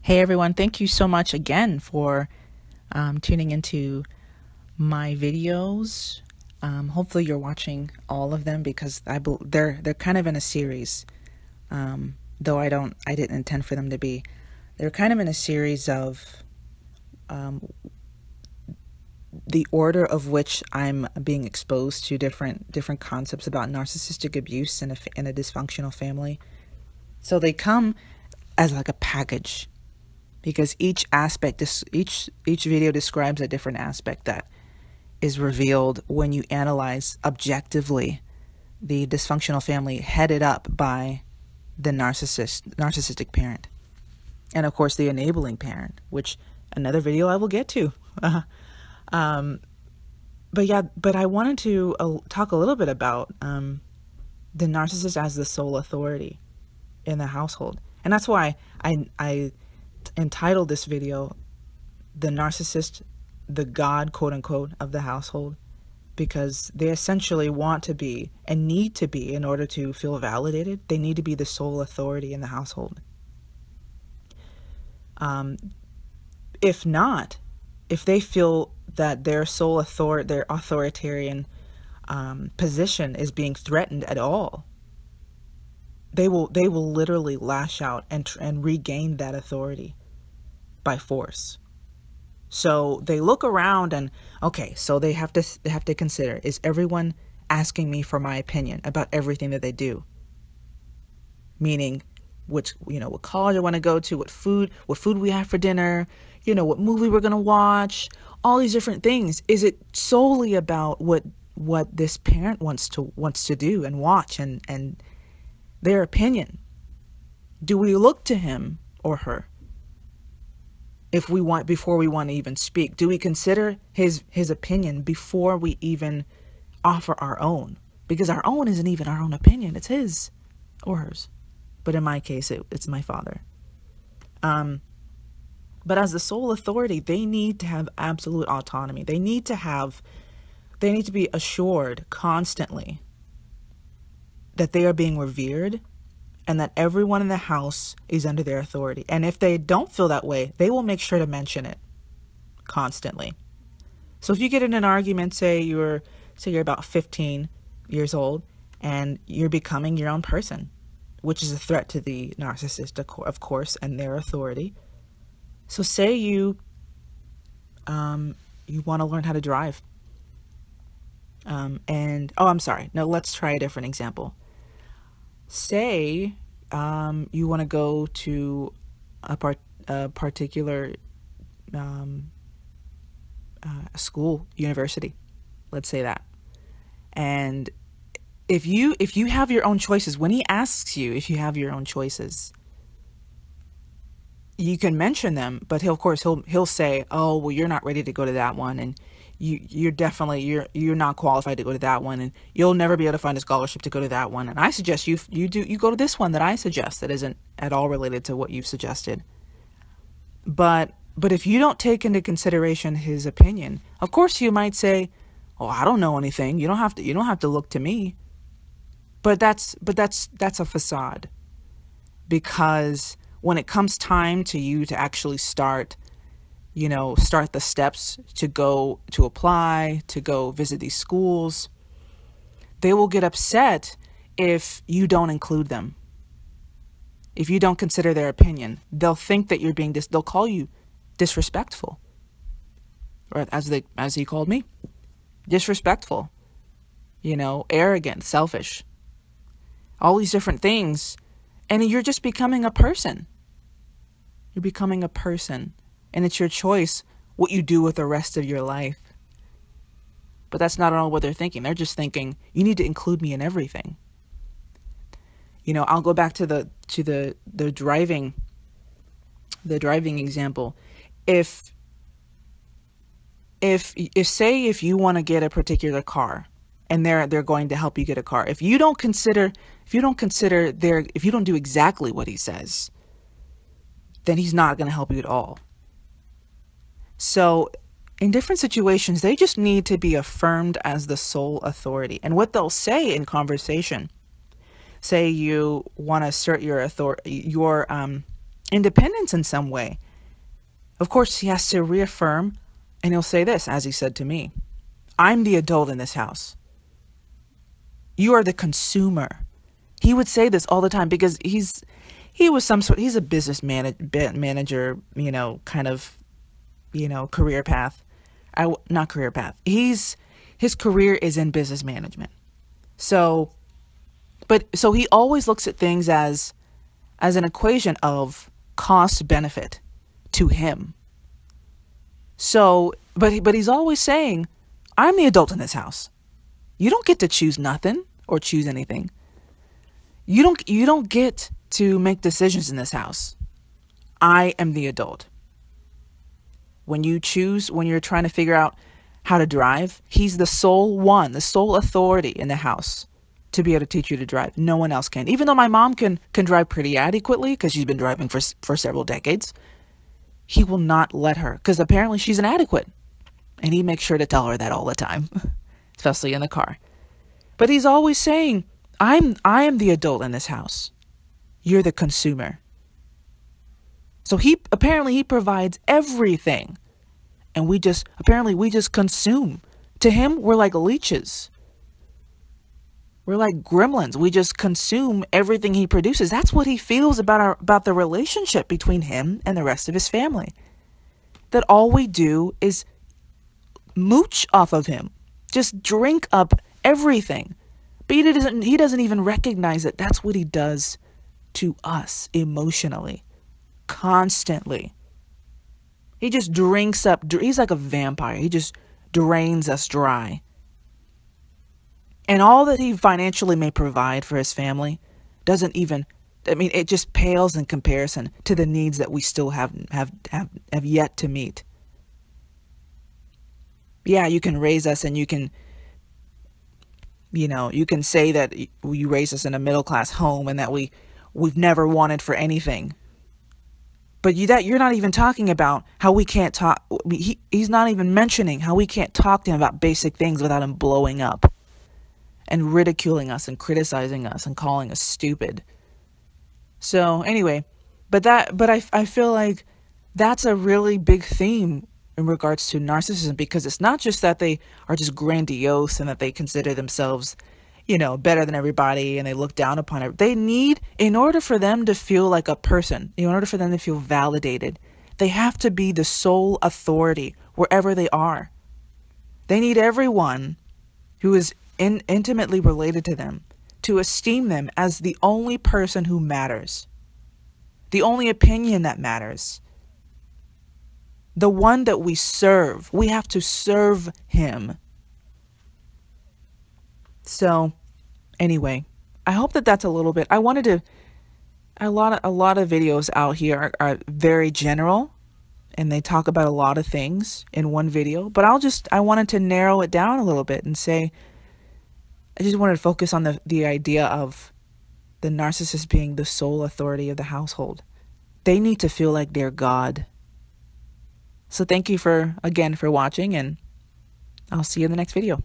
Hey everyone, thank you so much again for tuning into my videos. Hopefully you're watching all of them because they're kind of in a series. Though I didn't intend for them to be. They're kind of in a series of the order of which I'm being exposed to different concepts about narcissistic abuse in a dysfunctional family. So they come as like a package, because each aspect, each video describes a different aspect that is revealed when you analyze objectively the dysfunctional family headed up by the narcissistic parent, and of course the enabling parent, which another video I will get to. But I wanted to talk a little bit about the narcissist as the sole authority in the household, and that's why I entitled this video "The Narcissist, the God, quote unquote, of the household," because they essentially want to be and need to be, in order to feel validated, they need to be the sole authority in the household. If not, if they feel that their their authoritarian position is being threatened at all, they will literally lash out and regain that authority by force. So they look around and, okay, so they have to consider, is everyone asking me for my opinion about everything that they do? Meaning, what college I want to go to, what food we have for dinner, what movie we're going to watch, all these different things. Is it solely about what this parent wants to do and watch and their opinion? Do we look to him or her before we want to even speak? Do we consider his opinion before we even offer our own? Because our own isn't even our own opinion, it's his or hers. But in my case, it's my father. But as the sole authority, they need to have absolute autonomy. They need to be assured constantly that they are being revered and that everyone in the house is under their authority. And if they don't feel that way, they will make sure to mention it constantly. So if you get in an argument, say you're about 15 years old and you're becoming your own person, which is a threat to the narcissist, of course, and their authority. So say you want to learn how to drive. Let's try a different example. Say you want to go to a particular school, university, let's say that. And if you have your own choices, when he asks you if you have your own choices, you can mention them, but he'll say, oh, well, you're not ready to go to that one, and you're not qualified to go to that one, and you'll never be able to find a scholarship to go to that one, and I suggest you go to this one that I suggest that isn't at all related to what you've suggested. But if you don't take into consideration his opinion, of course you might say, oh, I don't know anything, you don't have to look to me. But that's a facade, because when it comes time to you to actually start the steps to apply, to go visit these schools, they will get upset if you don't include them. If you don't consider their opinion, they'll think that you're they'll call you disrespectful. Or as he called me, disrespectful, arrogant, selfish, all these different things. And you're just becoming a person. You're becoming a person. And it's your choice what you do with the rest of your life. But that's not at all what they're thinking. They're just thinking, you need to include me in everything. I'll go back to the driving example. If you want to get a particular car, and they're going to help you get a car, if you don't do exactly what he says, then he's not going to help you at all. So in different situations, they just need to be affirmed as the sole authority. And what they'll say in conversation, say you want to assert your independence in some way. Of course, he has to reaffirm, and he'll say this, as he said to me: I'm the adult in this house. You are the consumer. He would say this all the time because he's a business manager, kind of, career path. Not career path. His career is in business management. So he always looks at things as an equation of cost benefit to him. So, but he's always saying, I'm the adult in this house. You don't get to choose nothing or choose anything. You don't get to make decisions in this house. I am the adult. When you're trying to figure out how to drive, he's the sole authority in the house to be able to teach you to drive. No one else can. Even though my mom can drive pretty adequately because she's been driving for several decades, he will not let her because apparently she's inadequate. And he makes sure to tell her that all the time, especially in the car. But he's always saying, I am the adult in this house. You're the consumer. So he provides everything. And we just consume. To him, we're like leeches. We're like gremlins. We just consume everything he produces. That's what he feels about the relationship between him and the rest of his family. That all we do is mooch off of him. Just drink up everything. But he doesn't even recognize that that's what he does to us emotionally. Constantly. He just drinks up. He's like a vampire. He just drains us dry. And all that he financially may provide for his family it just pales in comparison to the needs that we still have yet to meet. Yeah, you can raise us and you can say that you raised us in a middle-class home and that we've never wanted for anything. But you're not even talking about how we can't talk. He's not even mentioning how we can't talk to him about basic things without him blowing up and ridiculing us and criticizing us and calling us stupid. So anyway, but I feel like that's a really big theme in regards to narcissism, because it's not just that they are just grandiose and that they consider themselves, better than everybody and they look down upon it. They need, in order for them to feel like a person, in order for them to feel validated, they have to be the sole authority wherever they are. They need everyone who is intimately related to them to esteem them as the only person who matters, the only opinion that matters, the one that we serve. We have to serve him. So anyway, I hope that that's a little bit. A lot of videos out here are very general and they talk about a lot of things in one video, but I wanted to narrow it down a little bit and say, I just wanted to focus on the idea of the narcissist being the sole authority of the household. They need to feel like they're God. So thank you again for watching, and I'll see you in the next video.